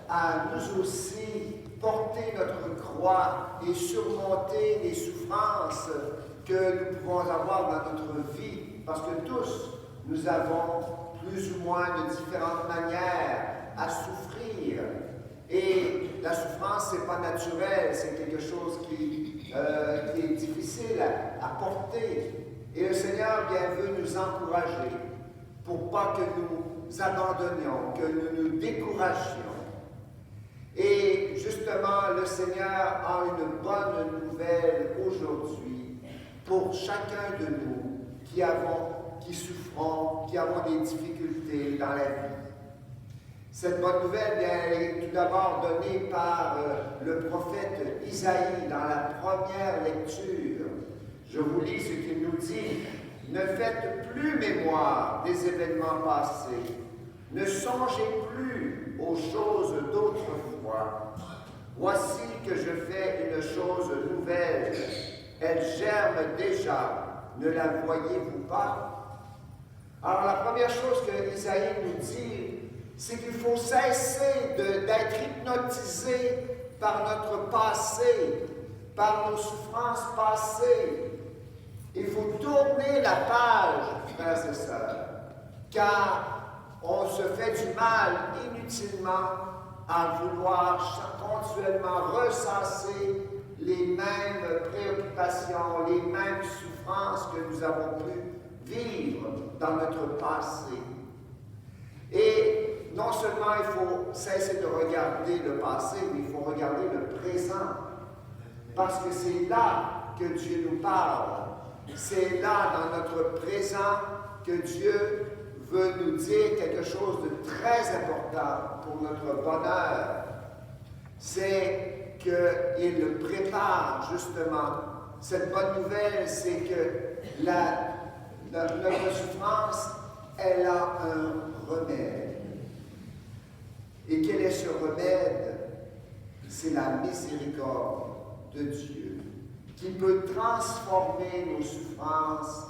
à nous aussi porter notre croix et surmonter les souffrances que nous pouvons avoir dans notre vie, parce que tous, nous avons plus ou moins de différentes manières à souffrir. Et la souffrance, ce n'est pas naturel, c'est quelque chose qui est difficile à porter. Et le Seigneur bien veut nous encourager pour pas que nous abandonnions, que nous nous découragions. Et justement, le Seigneur a une bonne nouvelle aujourd'hui pour chacun de nous qui souffrons, qui avons des difficultés dans la vie. Cette bonne nouvelle elle est tout d'abord donnée par le prophète Isaïe dans la première lecture. Je vous lis ce qu'il nous dit. « Ne faites plus mémoire des événements passés. Ne songez plus aux choses d'autrefois. Voici que je fais une chose nouvelle. Elle germe déjà. Ne la voyez-vous pas? » Alors la première chose que Isaïe nous dit, c'est qu'il faut cesser d'être hypnotisé par notre passé, par nos souffrances passées. Il faut tourner la page, frères et sœurs, car on se fait du mal inutilement à vouloir continuellement ressasser les mêmes préoccupations, les mêmes souffrances que nous avons pu vivre dans notre passé. Et non seulement il faut cesser de regarder le passé, mais il faut regarder le présent. Parce que c'est là que Dieu nous parle. C'est là, dans notre présent, que Dieu veut nous dire quelque chose de très important pour notre bonheur. C'est qu'il prépare justement. Cette bonne nouvelle, c'est que notre souffrance, elle a un remède. Et quel est ce remède? C'est la miséricorde de Dieu, qui peut transformer nos souffrances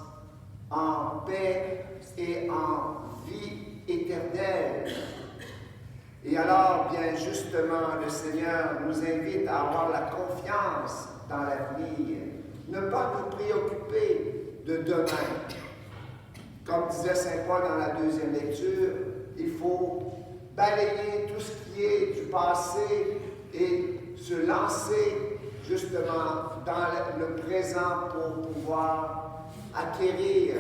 en paix et en vie éternelle. Et alors, bien justement, le Seigneur nous invite à avoir la confiance dans l'avenir, ne pas nous préoccuper de demain. Comme disait Saint Paul dans la deuxième lecture, il faut balayer tout ce qui est du passé et se lancer justement dans le présent pour pouvoir acquérir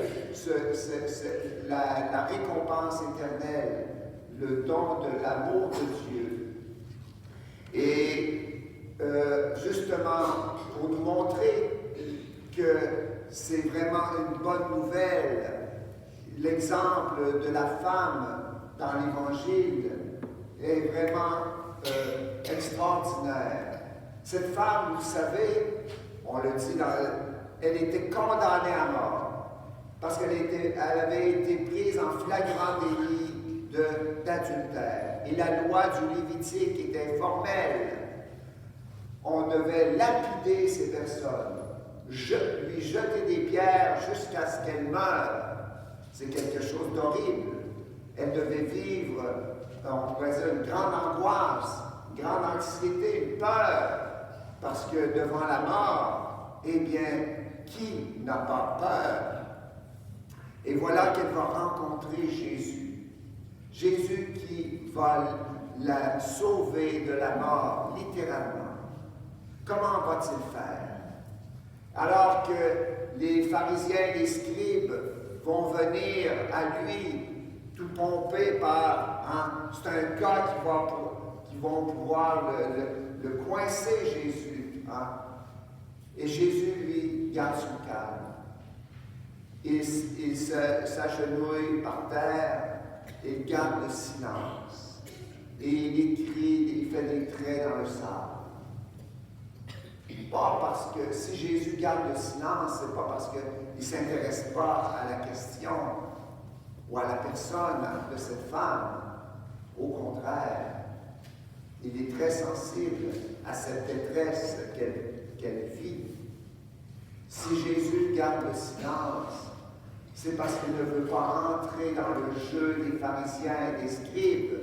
la récompense éternelle, le don de l'amour de Dieu. Et justement, pour nous montrer que c'est vraiment une bonne nouvelle, l'exemple de la femme dans l'Évangile est vraiment extraordinaire. Cette femme, vous savez, on le dit, elle était condamnée à mort parce qu'elle avait été prise en flagrant délit d'adultère. Et la loi du Lévitique était formelle. On devait lapider ces personnes, lui jeter des pierres jusqu'à ce qu'elle meure. C'est quelque chose d'horrible. Elle devait vivre, on pourrait dire, une grande angoisse, une grande anxiété, une peur, parce que devant la mort, eh bien, qui n'a pas peur? Et voilà qu'elle va rencontrer Jésus. Jésus qui va la sauver de la mort, littéralement. Comment va-t-il faire? Alors que les pharisiens et les scribes vont venir à lui, tout pompés par... c'est un cas qui vont pouvoir le coincer, Jésus. Et Jésus, lui, garde son calme. Il s'agenouille par terre, il garde le silence. Et il écrit, il fait des traits dans le sable. Pas parce que si Jésus garde le silence, c'est pas parce qu'il ne s'intéresse pas à la question ou à la personne de cette femme. Au contraire, il est très sensible à cette détresse qu'elle vit. Si Jésus garde le silence, c'est parce qu'il ne veut pas entrer dans le jeu des pharisiens et des scribes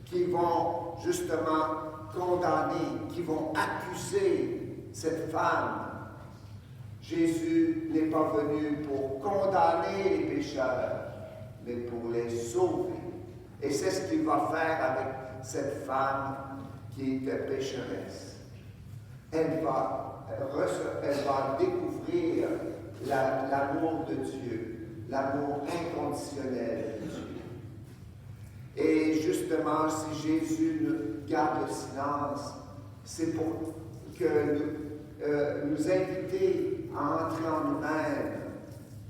qui vont justement condamner, qui vont accuser cette femme. Jésus n'est pas venu pour condamner les pécheurs, mais pour les sauver. Et c'est ce qu'il va faire avec cette femme qui était pécheresse. Elle va découvrir l'amour de Dieu, l'amour inconditionnel de Dieu. Et justement, si Jésus nous garde le silence, c'est pour que nous inviter à entrer en nous-mêmes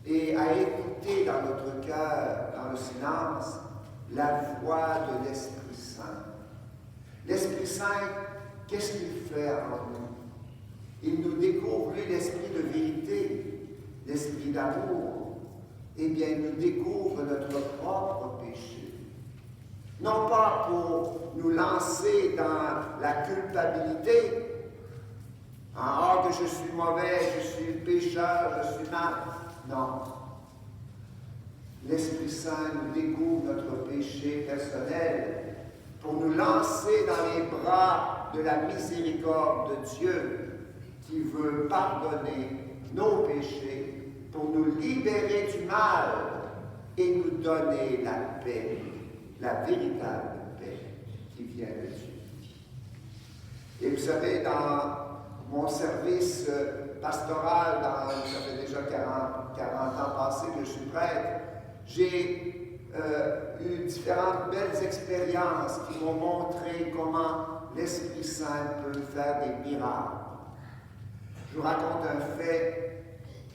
et à écouter dans notre cœur, dans le silence, la voix de l'Esprit Saint. L'Esprit Saint, qu'est-ce qu'il fait en nous? Il nous découvre, lui, l'esprit de vérité, l'esprit d'amour. Eh bien, il nous découvre notre propre péché. Non pas pour nous lancer dans la culpabilité, que je suis mauvais, je suis pécheur, je suis mal. Non. L'Esprit Saint nous découvre notre péché personnel pour nous lancer dans les bras de la miséricorde de Dieu qui veut pardonner nos péchés pour nous libérer du mal et nous donner la paix, la véritable paix qui vient de Dieu. Et vous savez, dans mon service pastoral, ça fait déjà 40 ans passés que je suis prêtre, j'ai eu différentes belles expériences qui m'ont montré comment l'Esprit Saint peut faire des miracles. Je vous raconte un fait.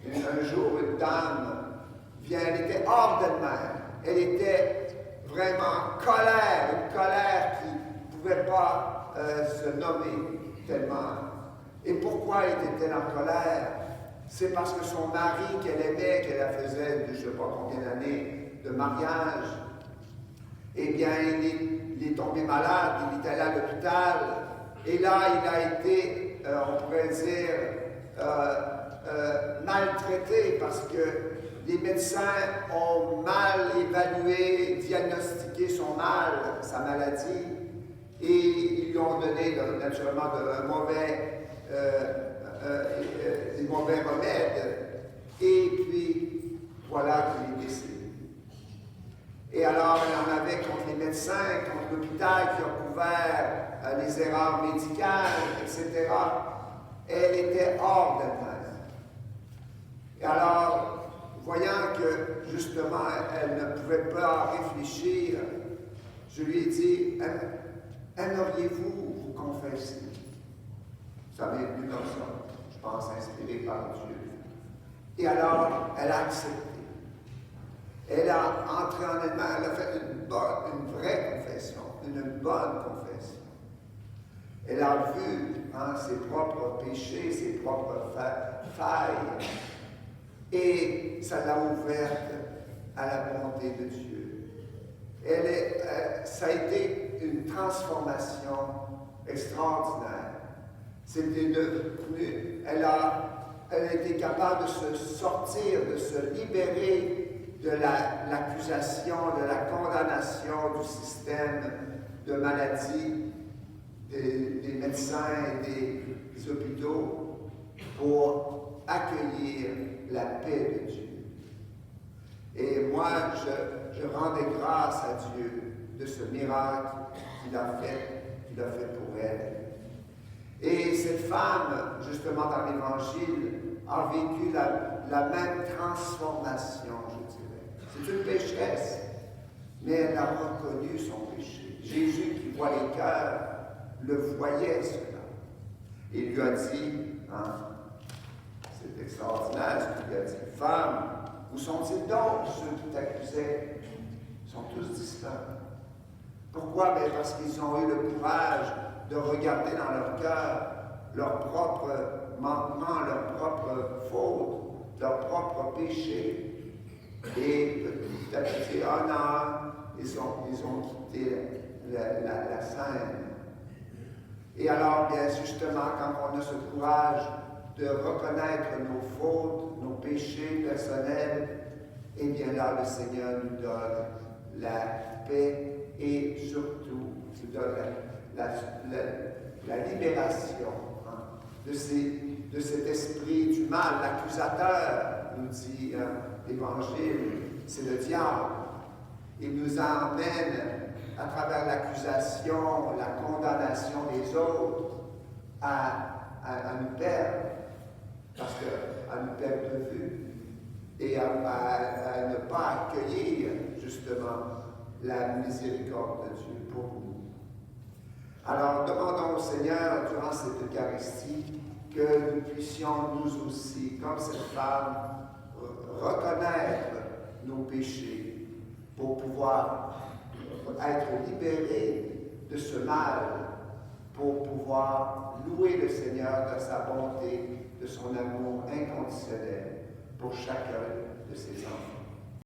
Un jour, une dame elle était hors d'elle-même. Elle était vraiment en colère, une colère qui ne pouvait pas se nommer tellement. Et pourquoi était-elle en colère? C'est parce que son mari qu'elle aimait, qu'elle faisait je ne sais pas combien d'années de mariage, eh bien, il est tombé malade, il est allé à l'hôpital, et là, il a été, on pourrait dire, maltraité parce que les médecins ont mal évalué, diagnostiqué son mal, sa maladie, et ils lui ont donné naturellement des mauvais remèdes. Et puis, voilà qu'il est décédé. Et alors, elle en avait contre les médecins, contre l'hôpital qui a couvert les erreurs médicales, etc. Elle était hors d'elle-même. Et alors, voyant que, justement, elle ne pouvait pas réfléchir, je lui ai dit, aimeriez-vous vous confesser? Ça m'est venu comme ça, je pense, inspiré par Dieu. Et alors, elle a accepté. Elle a entré en elle-même, elle a fait une vraie confession, une bonne confession. Elle a vu ses propres péchés, ses propres failles, et ça l'a ouverte à la bonté de Dieu. Ça a été une transformation extraordinaire. C'était devenu, elle a été capable de se sortir, de se libérer de l'accusation, de la condamnation du système de maladie des médecins et des hôpitaux pour accueillir la paix de Dieu. Et moi, je rendais grâce à Dieu de ce miracle qu'il a fait pour elle. Et cette femme, justement dans l'Évangile, a vécu la même transformation, je dirais. C'est une pécheresse, mais elle a reconnu son péché. Jésus, qui voit les cœurs, le voyait cela. Et lui a dit, c'est extraordinaire ce qu'il a dit, femme, où sont-ils donc ceux qui t'accusaient? Ils sont tous disparus. Pourquoi? Bien parce qu'ils ont eu le courage de regarder dans leur cœur leurs propres manquements, leurs propres fautes, leurs propres péchés. Et petit à petit, en an, ils ont quitté la scène. Et alors, bien justement, quand on a ce courage de reconnaître nos fautes, nos péchés personnels, eh bien là, le Seigneur nous donne la paix et surtout nous donne la libération de cet esprit du mal. L'accusateur, nous dit l'Évangile, c'est le diable. Il nous emmène à travers l'accusation, la condamnation des autres à nous perdre, à nous perdre de vue et à ne pas accueillir justement la miséricorde de Dieu pour nous. Alors demandons au Seigneur durant cette Eucharistie que nous puissions nous aussi, comme cette femme, reconnaître nos péchés pour pouvoir être libérés de ce mal, pour pouvoir louer le Seigneur de sa bonté, de son amour inconditionnel pour chacun de ses enfants.